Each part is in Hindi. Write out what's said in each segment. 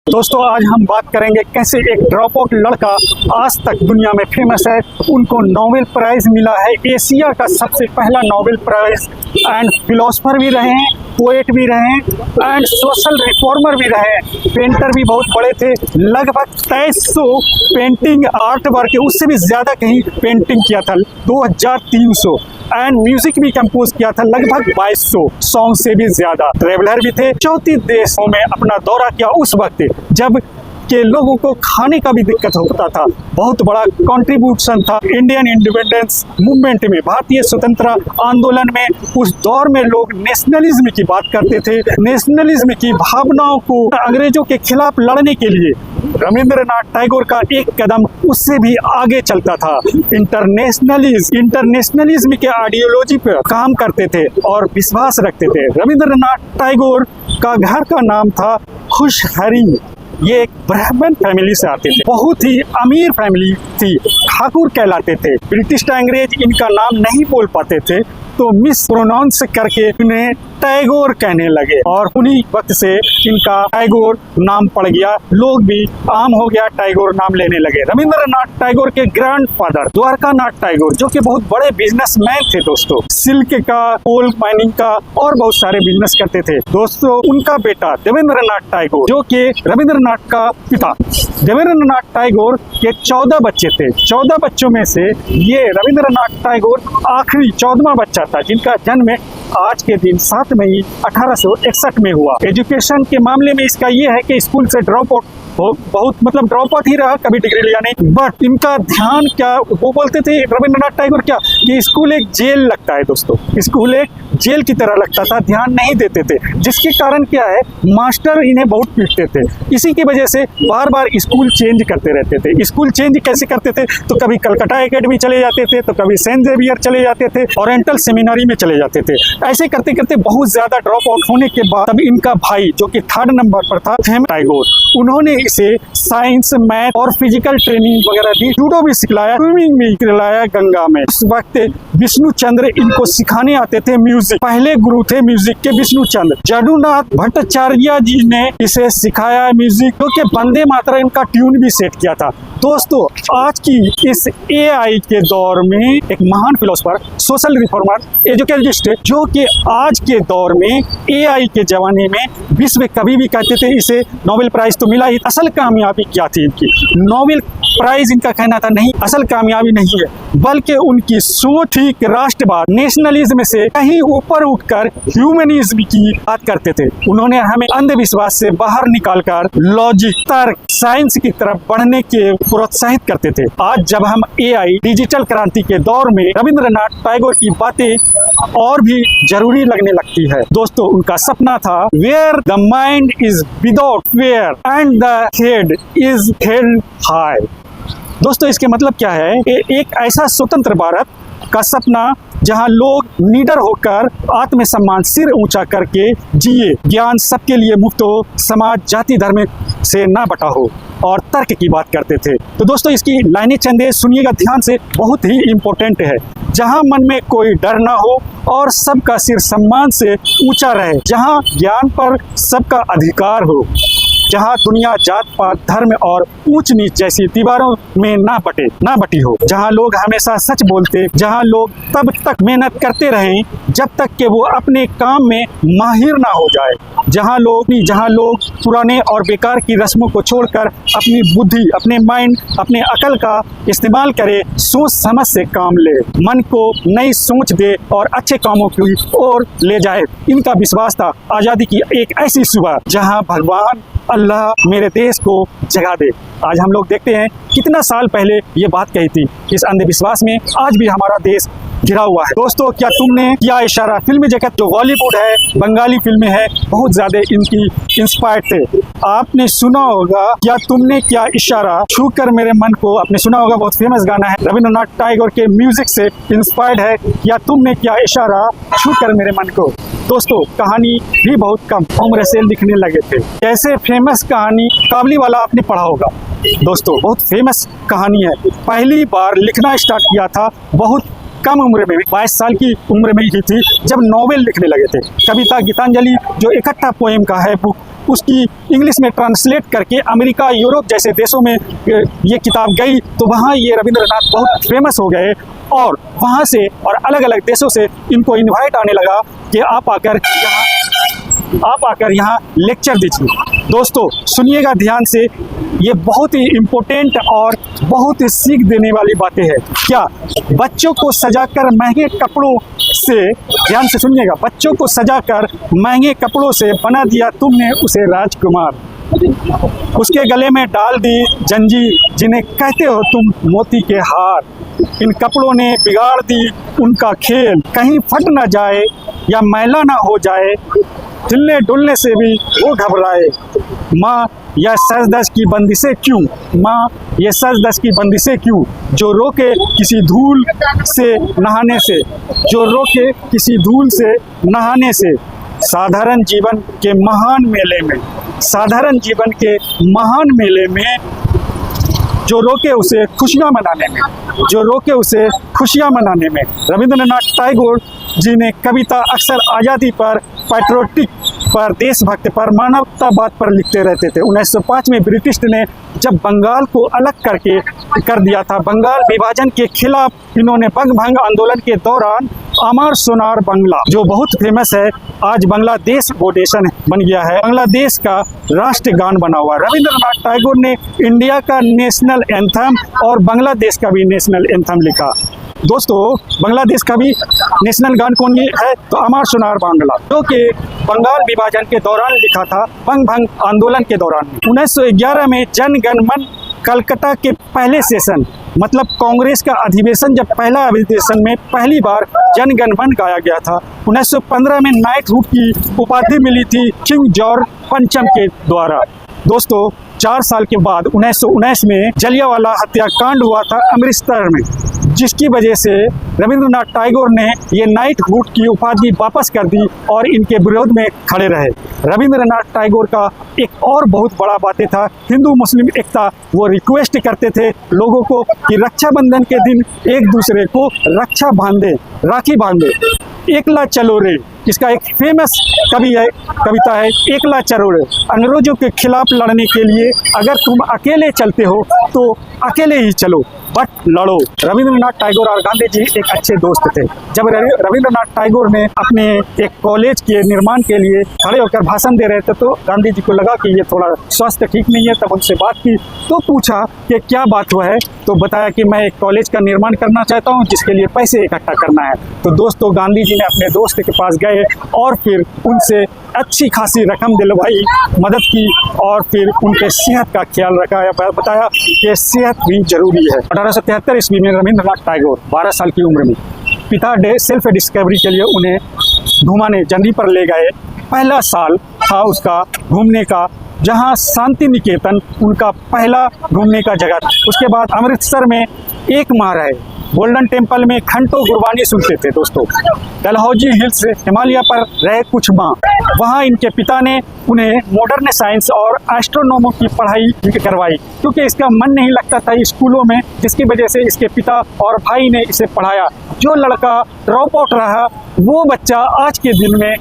दोस्तों आज हम बात करेंगे कैसे एक ड्रॉप आउट लड़का आज तक दुनिया में फेमस है। उनको नोबेल प्राइज मिला है, एशिया का सबसे पहला नोबेल प्राइज। एंड फिलोसफर भी रहे हैं, पोएट भी रहे हैं एंड सोशल रिफॉर्मर भी रहे हैं, पेंटर भी बहुत बड़े थे। लगभग 2300 पेंटिंग आर्ट वर्क है, उससे भी ज़्यादा कहीं पेंटिंग किया था 2300 एंड म्यूजिक भी कंपोज किया था लगभग 2200 सॉन्ग से भी ज्यादा। ट्रेवलर भी थे, 34 देशों में अपना दौरा किया उस वक्त जब के लोगों को खाने का भी दिक्कत होता था। बहुत बड़ा कंट्रीब्यूशन था इंडियन इंडिपेंडेंस मूवमेंट में, भारतीय स्वतंत्रता आंदोलन में। उस दौर में लोग नेशनलिज्म की बात करते थे, नेशनलिज्म की भावनाओं को अंग्रेजों के खिलाफ लड़ने के लिए रविंद्रनाथ टैगोर का एक कदम उससे भी आगे चलता था। इंटरनेशनलिज्म के आइडियोलॉजी पर काम करते थे और विश्वास रखते थे। रविंद्रनाथ टैगोर का घर का नाम था खुशहरी। ये एक ब्राह्मण फैमिली से आते थे, बहुत ही अमीर फैमिली थी, ठाकुर कहलाते थे। ब्रिटिश अंग्रेज इनका नाम नहीं बोल पाते थे तो मिस प्रोनाउंस करके उन्हें टैगोर कहने लगे और उन्हीं वक्त से इनका टैगोर नाम पड़ गया। लोग भी आम हो गया, टैगोर नाम लेने लगे। रविंद्रनाथ टैगोर के ग्रैंडफादर द्वारकानाथ टैगोर जो कि बहुत बड़े बिजनेसमैन थे दोस्तों, सिल्क का, कोल माइनिंग का और बहुत सारे बिजनेस करते थे दोस्तों। उनका बेटा देवेंद्रनाथ टैगोर जो कि रविंद्रनाथ का पिता, देवेंद्रनाथ टैगोर के 14 बच्चे थे। 14 बच्चों में से ये रविंद्रनाथ टैगोर आखिरी 14वां बच्चा था, जिनका जन्म आज के दिन 7 मई 1861 में हुआ। एजुकेशन के मामले में इसका ये है कि स्कूल से ड्रॉप आउट बहुत ड्रॉप आउट ही रहा, कभी डिग्री लिया नहीं। बट इनका ध्यान क्या, वो बोलते थे रविंद्रनाथ टैगोर क्या कि स्कूल एक जेल लगता है दोस्तों, स्कूल एक जेल की तरह लगता था, ध्यान नहीं देते थे। जिसके कारण क्या है, मास्टर इन्हें बहुत पीटते थे। इसी की वजह से बार बार स्कूल चेंज करते रहते थे। स्कूल चेंज कैसे करते थे, तो कभी कलकत्ता एकेडमी चले जाते थे, तो कभी सेंट जेवियर चले जाते थे, ओरिएंटल सेमिनरी में चले जाते थे। ऐसे करते करते बहुत ज्यादा ड्रॉप आउट होने के बाद तब इनका भाई जो कि 3rd नंबर पर था, टैगोर, उन्होंने इसे साइंस, मैथ और फिजिकल ट्रेनिंग वगैरह दी, जूडो भी सिखलाया, स्विमिंग भी सिखलाया गंगा में। उस वक्त विष्णु चंद्र इनको सिखाने आते थे म्यूजिक, पहले गुरु थे म्यूजिक के विष्णु चंद्र। जदुनाथ भट्टाचार्य जी ने इसे सिखाया म्यूजिक, जो कि वंदे मातरम का ट्यून भी सेट किया था। दोस्तों आज की इस एआई के दौर में एक महान फिलोसफर, सोशल रिफॉर्मर, एजुकेटिस्ट जो कि आज के दौर में एआई के जमाने में विश्व कवि भी कहते थे इसे नोबेल प्राइज तो मिला ही। असल कामयाबी क्या थी इनकी, नोबेल प्राइज इनका कहना था नहीं, असल कामयाबी नहीं है, बल्कि उनकी सोच ही राष्ट्रवाद, नेशनलिज्म से कहीं ऊपर उठकर ह्यूमनिज्म की बात करते थे। उन्होंने हमें अंधविश्वास से बाहर निकालकर लॉजिक, तर्क, साइंस की तरफ बढ़ने के प्रोत्साहित करते थे। आज जब हम एआई, डिजिटल क्रांति के दौर में रविंद्रनाथ टैगोर की बातें और भी जरूरी लगने लगती है। दोस्तों उनका सपना था where the mind is without fear and the head is held high. दोस्तों इसके मतलब क्या है, एक ऐसा स्वतंत्र भारत का सपना जहां लोग निडर होकर आत्मसम्मान, सिर ऊंचा करके जिए, ज्ञान सबके लिए मुफ्त हो, समाज जाति धर्म से ना बटा हो और तर्क की बात करते थे। तो दोस्तों इसकी लाइनें चंदे सुनिएगा ध्यान से, बहुत ही इम्पोर्टेंट है। जहां मन में कोई डर ना हो और सबका सिर सम्मान से ऊंचा रहे, जहां ज्ञान पर सबका अधिकार हो, जहां दुनिया जात पात, धर्म और ऊंच नीच जैसी दीवारों में ना बटी हो, जहां लोग हमेशा सच बोलते, जहां लोग तब तक मेहनत करते रहें जब तक कि वो अपने काम में माहिर ना हो जाए, जहां लोग पुराने और बेकार की रस्मों को छोड़कर अपनी बुद्धि, अपने माइंड, अपने अकल का इस्तेमाल करे, सोच समझ से काम ले, मन को नई सोच दे और अच्छे कामों की ओर ले जाए। इनका विश्वास था आज़ादी की एक ऐसी सुबह जहां भगवान अल्लाह मेरे देश को जगा दे। आज हम लोग देखते हैं कितना साल पहले ये बात कही थी। इस अंधविश्वास में आज भी हमारा देश घिरा हुआ है। दोस्तों क्या तुमने किया इशारा, फिल्म जगत जो बॉलीवुड है, बंगाली फिल्में हैं, बहुत ज्यादा इनकी इंस्पायर्ड थे। आपने सुना होगा क्या तुमने क्या इशारा, छू कर मेरे मन को, आपने सुना होगा, बहुत फेमस गाना है, रविंद्रनाथ टैगोर के म्यूजिक से इंस्पायर्ड है। क्या तुमने क्या इशारा, छू कर मेरे मन को। दोस्तों कहानी भी बहुत कम उम्र से लिखने लगे थे। कैसे फेमस कहानी काबली वाला आपने पढ़ा होगा दोस्तों, बहुत फेमस कहानी है। पहली बार लिखना स्टार्ट किया था बहुत कम उम्र में, 22 साल की उम्र में ही थी जब नॉवेल लिखने लगे थे। कविता गीतांजलि जो इकट्ठा पोएम का है बुक, उसकी इंग्लिश में ट्रांसलेट करके अमेरिका, यूरोप जैसे देशों में ये किताब गई, तो वहाँ ये रविंद्रनाथ बहुत फेमस हो गए और वहाँ से और अलग अलग देशों से इनको इनवाइट आने लगा कि आप आकर यहाँ लेक्चर दीजिए। दोस्तों सुनिएगा ध्यान से, ये बहुत ही इम्पोर्टेंट और बहुत ही सीख देने वाली बातें हैं। क्या बच्चों को सजाकर महंगे कपड़ों से, ध्यान से सुनिएगा, बच्चों को सजाकर महंगे कपड़ों से बना दिया तुमने उसे राजकुमार, उसके गले में डाल दी जंजीर, जिन्हें कहते हो तुम मोती के हार, इन कपड़ों ने बिगाड़ दी उनका खेल, कहीं फट ना जाए या मैला ना हो जाए, हिलने डुलने से भी वो घबराए, माँ यह सज-धज की बंदिशें क्यों, माँ ये सज-धज की बंदिशें क्यों, जो रोके किसी धूल से नहाने से, जो रोके किसी धूल से नहाने से, साधारण जीवन के महान मेले में, साधारण जीवन के महान मेले में, जो रोके उसे खुशियाँ मनाने में, जो रोके उसे खुशियाँ मनाने में। रविंद्रनाथ टैगोर जी ने कविता अक्सर आज़ादी पर, पैट्रियोटिक पर, देशभक्त पर, मानवतावाद पर लिखते रहते थे। 1905 में ब्रिटिश ने जब बंगाल को अलग कर दिया था, बंगाल विभाजन के खिलाफ इन्होंने बंग-भंग आंदोलन के दौरान अमर सोनार बंगला, जो बहुत फेमस है, आज बांग्लादेश वो नेशन बन गया है, बांग्लादेश का राष्ट्रगान बना हुआ। रविंद्रनाथ टैगोर ने इंडिया का नेशनल एंथम और बांग्लादेश का भी नेशनल एंथम लिखा। दोस्तों बांग्लादेश का भी नेशनल गान कौन है, तो अमर सोनार बांग्ला, जो कि बंगाल विभाजन के दौरान लिखा था, बंग-भंग आंदोलन के दौरान। 1911 में जन गण मन कलकत्ता के पहले सेशन, मतलब कांग्रेस का अधिवेशन, जब पहला अधिवेशन में पहली बार जन गण मन गाया गया था। 1915 में नाइटहुड की उपाधि मिली थी किंग जॉर्ज पंचम के द्वारा। दोस्तों 4 साल के बाद 1919 में जलियांवाला हत्याकांड हुआ था अमृतसर में, जिसकी वजह से रविंद्रनाथ टैगोर ने ये नाइटहुड की उपाधि वापस कर दी और इनके विरोध में खड़े रहे। रविंद्रनाथ टैगोर का एक और बहुत बड़ा बातें था हिंदू मुस्लिम एकता। वो रिक्वेस्ट करते थे लोगों को कि रक्षाबंधन के दिन एक दूसरे को रक्षा बांधे, राखी बांधे। एकला चलो रे, इसका एक फेमस कविता है, एकला चलो रे, अंग्रेजों के खिलाफ लड़ने के लिए अगर तुम अकेले चलते हो तो अकेले ही चलो, बट लड़ो। रविंद्रनाथ टैगोर और गांधी जी एक अच्छे दोस्त थे। जब रविंद्रनाथ टैगोर ने अपने एक कॉलेज के निर्माण के लिए खड़े होकर भाषण दे रहे थे, तो गांधी जी को लगा कि ये थोड़ा स्वास्थ्य ठीक नहीं है। तब उनसे बात की तो पूछा कि क्या बात हुआ है, तो बताया कि मैं एक कॉलेज का निर्माण करना चाहता हूँ, जिसके लिए पैसे इकट्ठा करना है। तो दोस्तों गांधी जी ने अपने दोस्त के पास गए और फिर उनसे अच्छी खासी रकम दिलवाई, मदद की, और फिर उनके सेहत का ख्याल रखा, बताया कि सेहत भी जरूरी है। 1873 ईस्वी में रविंद्रनाथ टैगोर 12 साल की उम्र में पिता सेल्फ डिस्कवरी के लिए उन्हें घुमाने जर्नी पर ले गए। पहला साल था उसका घूमने का, जहां शांति निकेतन उनका पहला घूमने का जगह था। उसके बाद अमृतसर में 1 माह रहे, गोल्डन टेम्पल में घंटों गुरबानी सुनते थे। दोस्तों डलहौजी हिल्स हिमालय पर रहे कुछ माह, वहाँ इनके पिता ने उन्हें मॉडर्न साइंस और एस्ट्रोनॉमी की पढ़ाई करवाई, क्योंकि इसका मन नहीं लगता था स्कूलों में, जिसकी वजह से इसके पिता और भाई ने इसे पढ़ाया। जो लड़का ड्रॉप आउट रहा, वो बच्चा आज के दिन में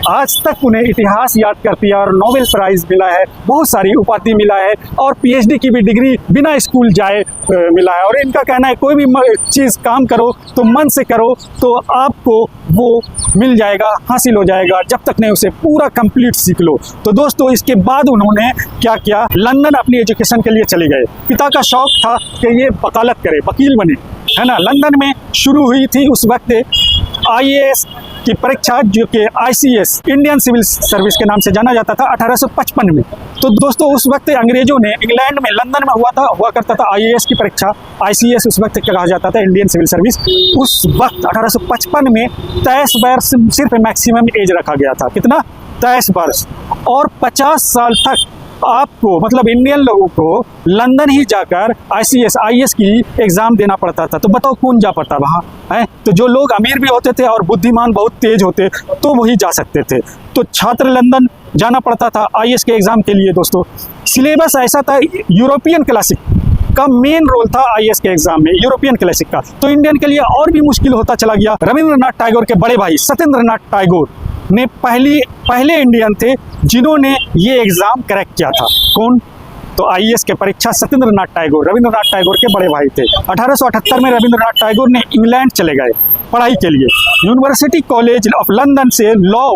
आज तक उन्हें इतिहास याद करती है और नोबेल प्राइज मिला है, बहुत सारी उपाधि मिला है, और पीएचडी की भी डिग्री बिना स्कूल जाए मिला है। और इनका कहना है कोई भी चीज़ काम करो तो मन से करो तो आपको वो मिल जाएगा, हासिल हो जाएगा, जब तक नहीं उसे पूरा कंप्लीट सीख लो। तो दोस्तों इसके बाद उन्होंने क्या किया, लंदन अपनी एजुकेशन के लिए चले गए। पिता का शौक था कि ये वकालत करे, वकील बने, है ना। लंदन में शुरू हुई थी उस वक्त IAS की परीक्षा, जो कि ICS इंडियन सिविल सर्विस के नाम से जाना जाता था, 1855 में। तो दोस्तों उस वक्त अंग्रेजों ने इंग्लैंड में लंदन में हुआ करता था IAS की परीक्षा, ICS उस वक्त कहा जाता था इंडियन सिविल सर्विस। उस वक्त 1855 में 23 वर्ष सिर्फ मैक्सिमम एज रखा गया था। कितना? 23 वर्ष। और 50 साल तक आपको, मतलब इंडियन लोगों को लंदन ही जाकर IAS की एग्जाम देना पड़ता था। तो बताओ कौन जा पाता वहाँ है? तो जो लोग अमीर भी होते थे और बुद्धिमान बहुत तेज होते तो वही जा सकते थे। तो छात्र लंदन जाना पड़ता था IAS के एग्जाम के लिए। दोस्तों सिलेबस ऐसा था, यूरोपियन क्लासिक का मेन रोल था IAS के एग्जाम में, यूरोपियन क्लासिक का। तो इंडियन के लिए और भी मुश्किल होता चला गया। रविंद्रनाथ टैगोर के बड़े भाई सत्येंद्रनाथ टैगोर ने पहले इंडियन थे जिन्होंने ये एग्ज़ाम क्रैक किया था। कौन? तो आईएएस के परीक्षा सत्येंद्रनाथ टैगोर, रविंद्रनाथ टैगोर के बड़े भाई थे। 1878 में रविंद्रनाथ टैगोर ने इंग्लैंड चले गए पढ़ाई के लिए, यूनिवर्सिटी कॉलेज ऑफ लंदन से लॉ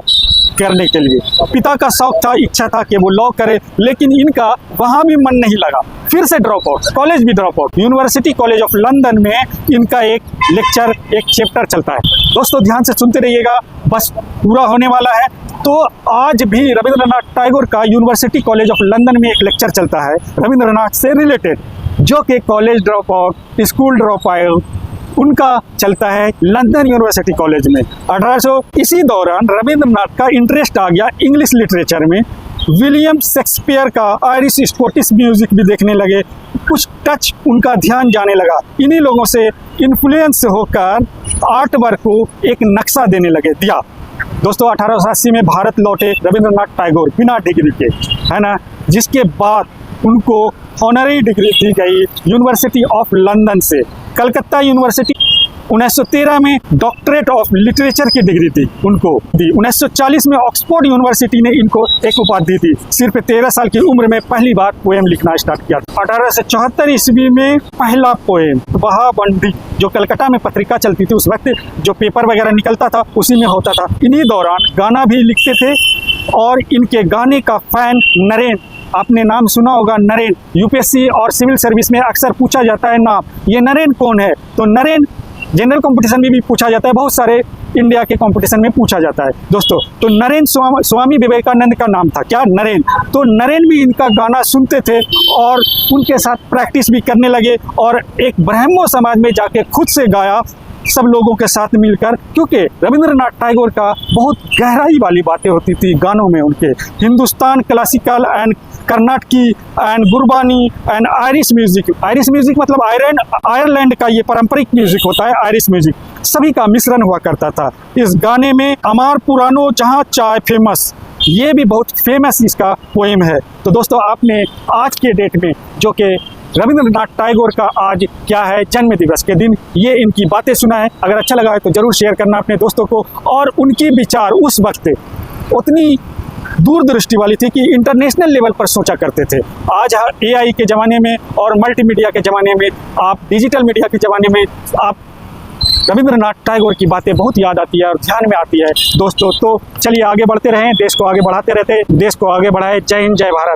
करने के लिए। पिता का शौक था, इच्छा था कि वो लॉ करे, लेकिन इनका वहाँ भी मन नहीं लगा, फिर से ड्रॉप आउट, कॉलेज भी drop out. University college of London में इनका एक लेक्चर, एक चैप्टर चलता है। दोस्तों ध्यान से सुनते रहिएगा, बस पूरा होने वाला है। तो आज भी रविंद्रनाथ टैगोर का यूनिवर्सिटी कॉलेज ऑफ लंदन में एक लेक्चर चलता है रविंद्रनाथ से रिलेटेड, जो कि college drop out, school drop out उनका चलता है लंदन यूनिवर्सिटी कॉलेज में। 1800 इसी दौरान रविंद्रनाथ का इंटरेस्ट आ गया इंग्लिश लिटरेचर में। विलियम शेक्सपियर का आयरिश स्कॉटिश म्यूजिक भी देखने लगे, कुछ टच उनका ध्यान जाने लगा। इन्हीं लोगों से इन्फ्लुएंस होकर आर्ट वर्क को एक नक्शा देने लगे दिया। दोस्तों 1880 में भारत लौटे रविंद्रनाथ टैगोर बिना डिग्री के, है ना, जिसके बाद उनको ऑनरी डिग्री दी गई यूनिवर्सिटी ऑफ लंदन से। कलकत्ता यूनिवर्सिटी 1913 में डॉक्टरेट ऑफ लिटरेचर की डिग्री थी उनको दी। 1940 में ऑक्सफोर्ड यूनिवर्सिटी ने इनको एक उपाधि दी। सिर्फ 13 साल की उम्र में पहली बार पोएम लिखना स्टार्ट किया। 1874 ईस्वी में पहला पोएम बहाबंडी, जो कलकत्ता में पत्रिका चलती थी उस वक्त, जो पेपर वगैरह निकलता था उसी में होता था। इन्हीं दौरान गाना भी लिखते थे और इनके गाने का फैन नरेन, आपने नाम सुना होगा नरेन, यूपीएससी और सिविल सर्विस में अक्सर पूछा जाता है नाम, ये नरेन कौन है? तो नरेन जनरल कंपटीशन में भी पूछा जाता है, बहुत सारे इंडिया के कंपटीशन में पूछा जाता है दोस्तों। तो नरेन स्वामी विवेकानंद का नाम था, क्या? नरेन। तो नरेन भी इनका गाना सुनते थे और उनके साथ प्रैक्टिस भी करने लगे और एक ब्राह्मो समाज में जाके खुद से गाया सब लोगों के साथ मिलकर, क्योंकि रविंद्रनाथ टैगोर का बहुत गहराई वाली बातें होती थी गानों में उनके। Hindustan classical and Karnataki and Gurbani and Irish music, Irish music मतलब आयरलैंड का ये पारंपरिक म्यूजिक होता है, आयरिश म्यूजिक, सभी का मिश्रण हुआ करता था इस गाने में। अमार पुरानो जहाँ चाय फेमस, ये भी बहुत फेमस इसका पोएम है। तो दोस्तों आपने आज के डेट में, जो कि रविंद्रनाथ टैगोर का आज क्या है, जन्म दिवस के दिन, ये इनकी बातें सुना है। अगर अच्छा लगा है तो जरूर शेयर करना अपने दोस्तों को। और उनकी विचार उस वक्त उतनी दूरदृष्टि वाली थी कि इंटरनेशनल लेवल पर सोचा करते थे। आज एआई के ज़माने में और मल्टीमीडिया के ज़माने में, आप डिजिटल मीडिया के ज़माने में, आप रविंद्रनाथ टैगोर की बातें बहुत याद आती है और ध्यान में आती है दोस्तों। तो चलिए आगे बढ़ते रहें, देश को आगे बढ़ाते रहते, देश को आगे बढ़ाए। जय हिंद, जय भारत।